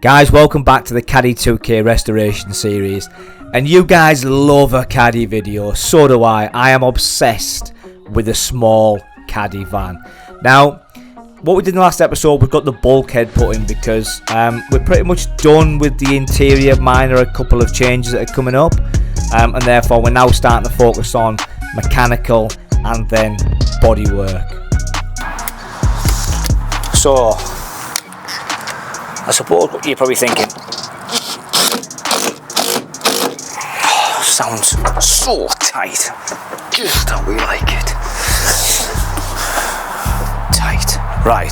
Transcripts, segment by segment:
Guys, welcome back to the Caddy2k restoration series, and you guys love a caddy video, so do I. I am obsessed with a small caddy van. Now, what we did in the last episode, we got the bulkhead put in because we're pretty much done with the interior, minor a couple of changes that are coming up, and therefore we're now starting to focus on mechanical and then bodywork. So, I suppose what you're probably thinking, oh, sounds so tight, just how we like it. Tight, right,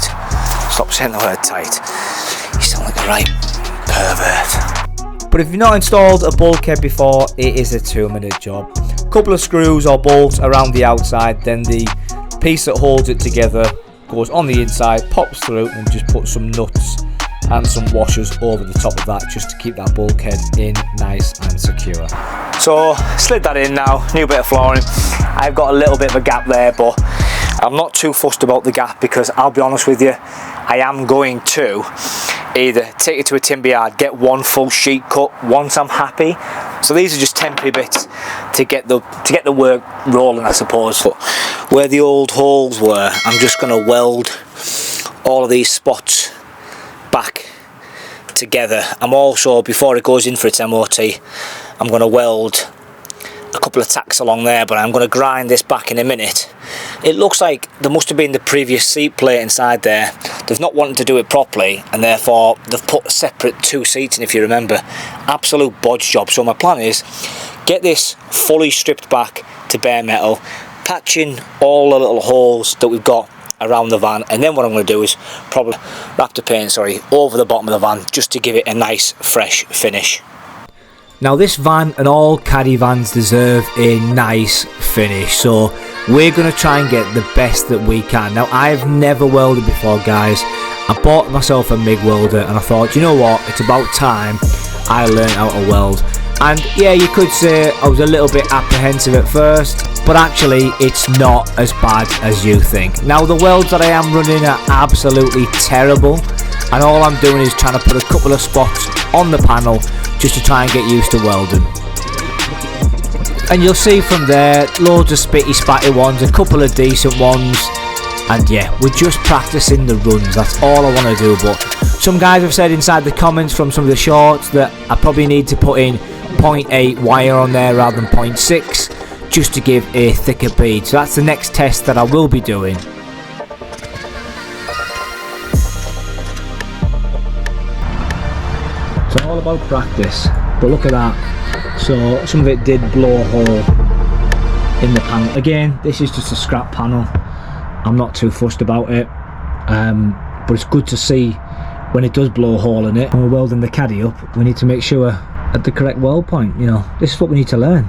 stop saying the word tight, you sound like a right pervert. But if you've not installed a bulkhead before, it is a 2-minute job. Couple of screws or bolts around the outside, then the piece that holds it together goes on the inside, pops through, and just put some nuts and some washers over the top of that just to keep that bulkhead in nice and secure. So slid that in now, new bit of flooring. I've got a little bit of a gap there, but I'm not too fussed about the gap because I'll be honest with you, I am going to either take it to a timber yard, get one full sheet cut once I'm happy. So these are just temporary bits to get the work rolling, I suppose. But where the old holes were, I'm just going to weld all of these spots back together. I'm also, before it goes in for its MOT, I'm going to weld a couple of tacks along there, but I'm going to grind this back in a minute. It looks like there must have been the previous seat plate inside there. They've not wanted to do it properly, and therefore they've put separate 2 seats in, if you remember. Absolute bodge job. So my plan is get this fully stripped back to bare metal, patching all the little holes that we've got around the van, and then what I'm going to do is probably wrap the paint over the bottom of the van just to give it a nice fresh finish. Now this van and all caddy vans deserve a nice finish, so we're going to try and get the best that we can. Now I've never welded before, guys. I bought myself a MIG welder and I thought, you know what, it's about time I learned how to weld. And yeah, you could say I was a little bit apprehensive at first, but actually it's not as bad as you think. Now the welds that I am running are absolutely terrible, and all I'm doing is trying to put a couple of spots on the panel just to try and get used to welding. And you'll see from there, loads of spitty spatty ones, a couple of decent ones, and yeah, we're just practicing the runs, that's all I want to do. But some guys have said inside the comments from some of the shorts that I probably need to put in 0.8 wire on there rather than 0.6 just to give a thicker bead. So that's the next test that I will be doing. It's all about practice, but look at that. So some of it did blow a hole in the panel. Again, this is just a scrap panel, I'm not too fussed about it, but it's good to see when it does blow a hole in it. When we're welding the caddy up, we need to make sure at the correct weld point, you know, this is what we need to learn.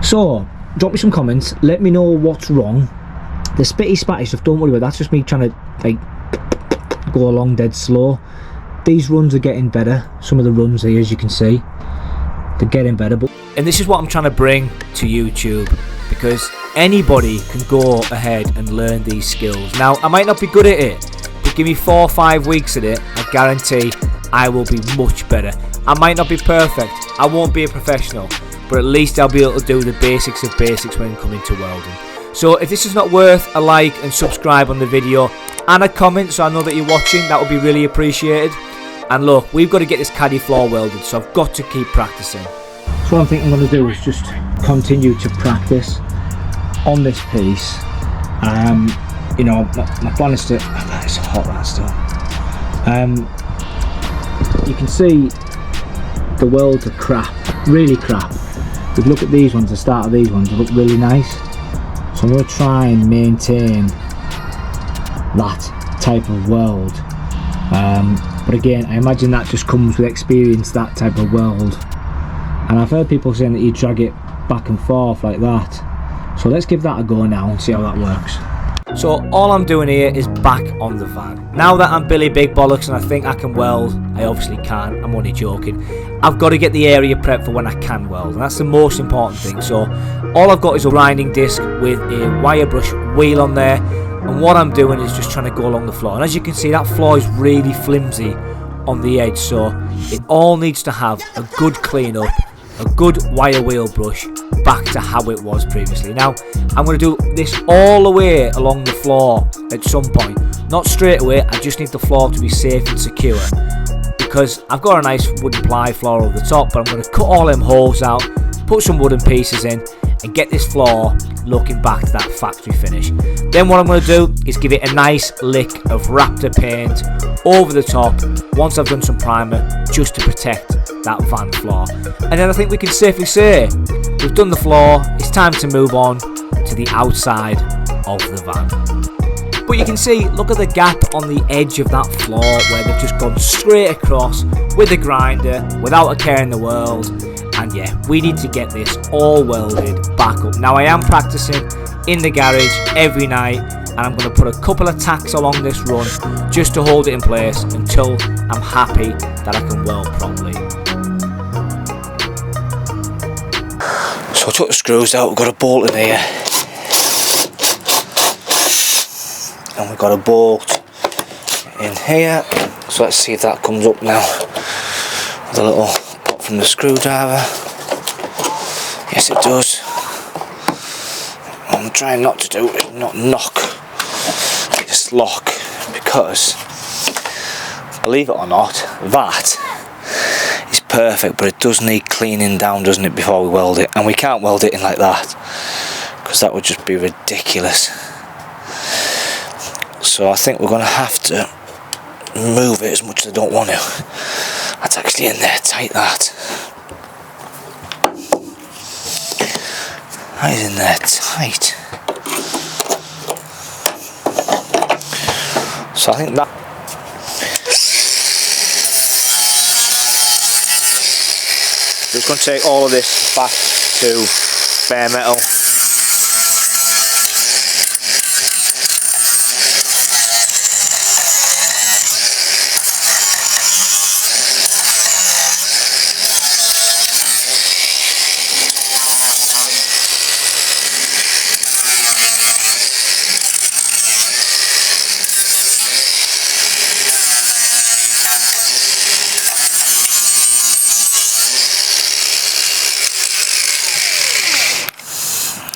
So drop me some comments, let me know what's wrong. The spitty spatty stuff, don't worry about that, that's just me trying to like go along dead slow. These runs are getting better, some of the runs here, as you can see, they're getting better. And this is what I'm trying to bring to YouTube, because anybody can go ahead and learn these skills. Now I might not be good at it, but give me 4 or 5 weeks at it, I guarantee I will be much better. I might not be perfect, I won't be a professional, but at least I'll be able to do the basics of basics when coming to welding. So if this is not worth a like and subscribe on the video and a comment so I know that you're watching, that would be really appreciated. And look, we've got to get this caddy floor welded, so I've got to keep practicing. So what I think I'm going to do is just continue to practice on this piece. You know, my plan is to, it's hot that still. You can see the welds are crap, really crap. If you look at these ones, the start of these ones, they look really nice. So I'm going to try and maintain that type of weld. But again, I imagine that just comes with experience, that type of weld. And I've heard people saying that you drag it back and forth like that. So let's give that a go now and see how that works. So all I'm doing here is back on the van. Now that I'm Billy Big Bollocks and I think I can weld, I obviously can, I'm only joking. I've got to get the area prepped for when I can weld, and that's the most important thing. So all I've got is a grinding disc with a wire brush wheel on there, and what I'm doing is just trying to go along the floor. And as you can see, that floor is really flimsy on the edge, so it all needs to have a good clean up, a good wire wheel brush back to how it was previously. Now I'm going to do this all the way along the floor at some point, not straight away. I just need the floor to be safe and secure, because I've got a nice wooden ply floor over the top, but I'm going to cut all them holes out, put some wooden pieces in, and get this floor looking back to that factory finish. Then what I'm going to do is give it a nice lick of Raptor paint over the top once I've done some primer, just to protect that van floor. And then I think we can safely say we've done the floor. It's time to move on to the outside of the van. But you can see, look at the gap on the edge of that floor where they've just gone straight across with the grinder without a care in the world. And yeah, we need to get this all welded back up. Now I am practicing in the garage every night, and I'm going to put a couple of tacks along this run just to hold it in place until I'm happy that I can weld properly. So I took the screws out, we've got a bolt in here, and we've got a bolt in here. So let's see if that comes up now with a little pop from the screwdriver. Yes, it does. What I'm trying not to do is not knock this lock, because believe it or not, that is perfect, but it does need cleaning down, doesn't it, before we weld it? And we can't weld it in like that, because that would just be ridiculous. So I think we're going to have to move it as much as I don't want to. That's actually in there tight, that is in there tight. So I think that it's going to take all of this back to bare metal.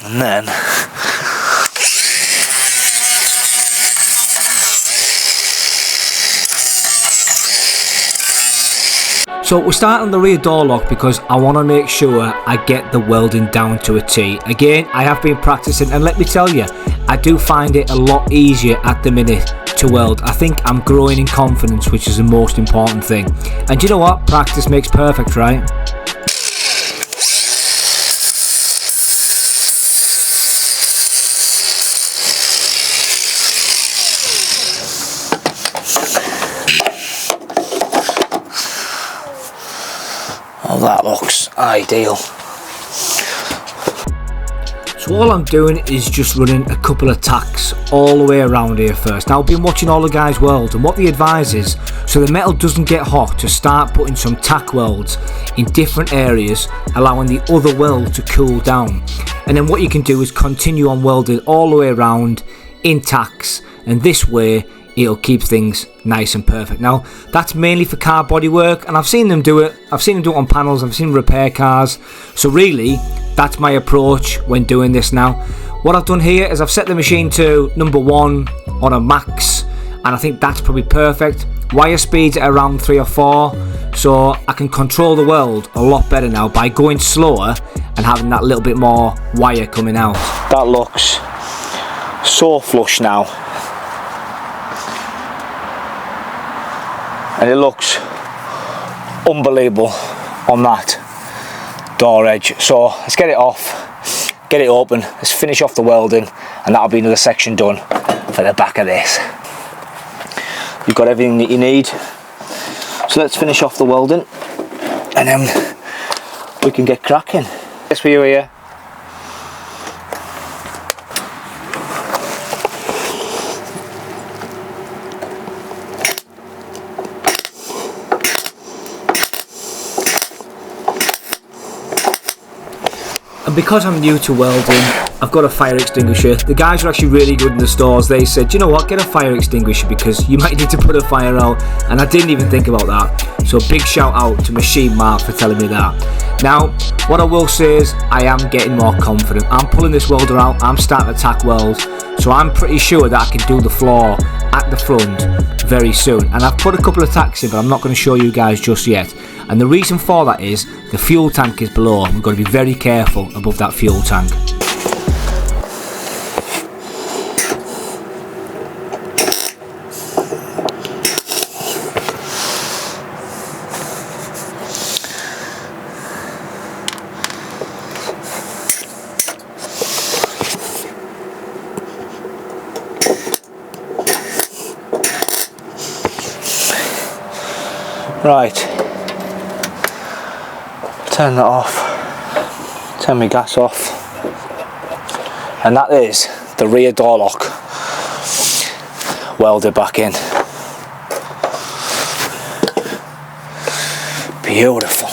And then so we're starting the rear door lock because I want to make sure I get the welding down to a T. Again, I have been practicing, and let me tell you, I do find it a lot easier at the minute to weld. I think I'm growing in confidence, which is the most important thing. And you know what? Practice makes perfect, right? Oh, that looks ideal. So all I'm doing is just running a couple of tacks all the way around here first. Now I've been watching all the guys weld, and what they advise is, so the metal doesn't get hot, to start putting some tack welds in different areas, allowing the other weld to cool down. And then what you can do is continue on welding all the way around in tacks, and this way it'll keep things nice and perfect. Now that's mainly for car body work, and I've seen them do it. I've seen them do it on panels, I've seen them repair cars. So really, that's my approach when doing this now. What I've done here is I've set the machine to number 1 on a max, and I think that's probably perfect. Wire speeds at around 3 or 4, so I can control the weld a lot better now by going slower and having that little bit more wire coming out. That looks so flush now, and it looks unbelievable on that door edge. So let's get it off, get it open, let's finish off the welding, and that'll be another section done for the back of this. You've got everything that you need, so let's finish off the welding and then we can get cracking. Yes, for you here. And because I'm new to welding, I've got a fire extinguisher. The guys are actually really good in the stores. They said, you know what, get a fire extinguisher because you might need to put a fire out. And I didn't even think about that. So big shout out to Machine Mark for telling me that. Now, what I will say is I am getting more confident. I'm pulling this welder out. I'm starting to tack weld. So I'm pretty sure that I can do the floor at the front very soon. And I've put a couple of tacks in, but I'm not going to show you guys just yet. And the reason for that is the fuel tank is below. We've got to be very careful above that fuel tank. Right, turn that off, turn my gas off, and that is the rear door lock welded back in. Beautiful.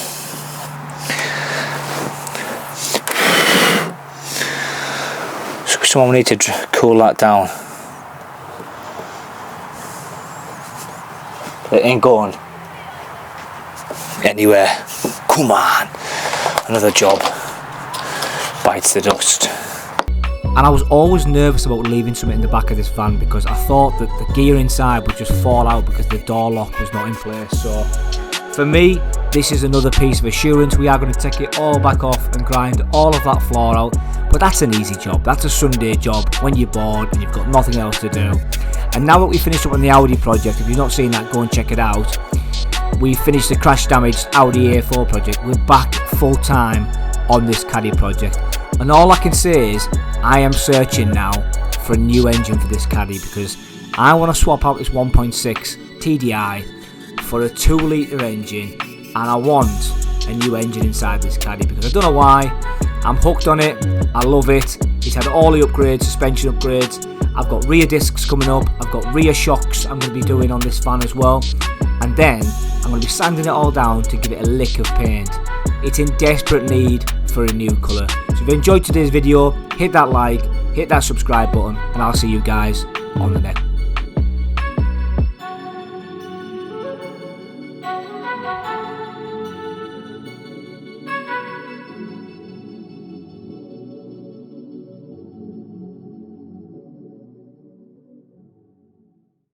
So someone need to cool that down. It ain't going anywhere. Come on, another job bites the dust. And I was always nervous about leaving something in the back of this van because I thought that the gear inside would just fall out because the door lock was not in place. So for me, this is another piece of assurance. We are going to take it all back off and grind all of that floor out, but that's an easy job. That's a Sunday job when you're bored and you've got nothing else to do. And now that we finished up on the Audi project, if you've not seen that, go and check it out. We finished the crash damaged Audi A4 project. We're back full time on this Caddy project, and all I can say is I am searching now for a new engine for this Caddy because I want to swap out this 1.6 TDI for a 2 litre engine, and I want a new engine inside this Caddy because I don't know why. I'm hooked on it. I love it. It's had all the upgrades, suspension upgrades. I've got rear discs coming up. I've got rear shocks I'm going to be doing on this van as well. And then I'm going to be sanding it all down to give it a lick of paint. It's in desperate need for a new colour. So if you enjoyed today's video, hit that like, hit that subscribe button, and I'll see you guys on the next.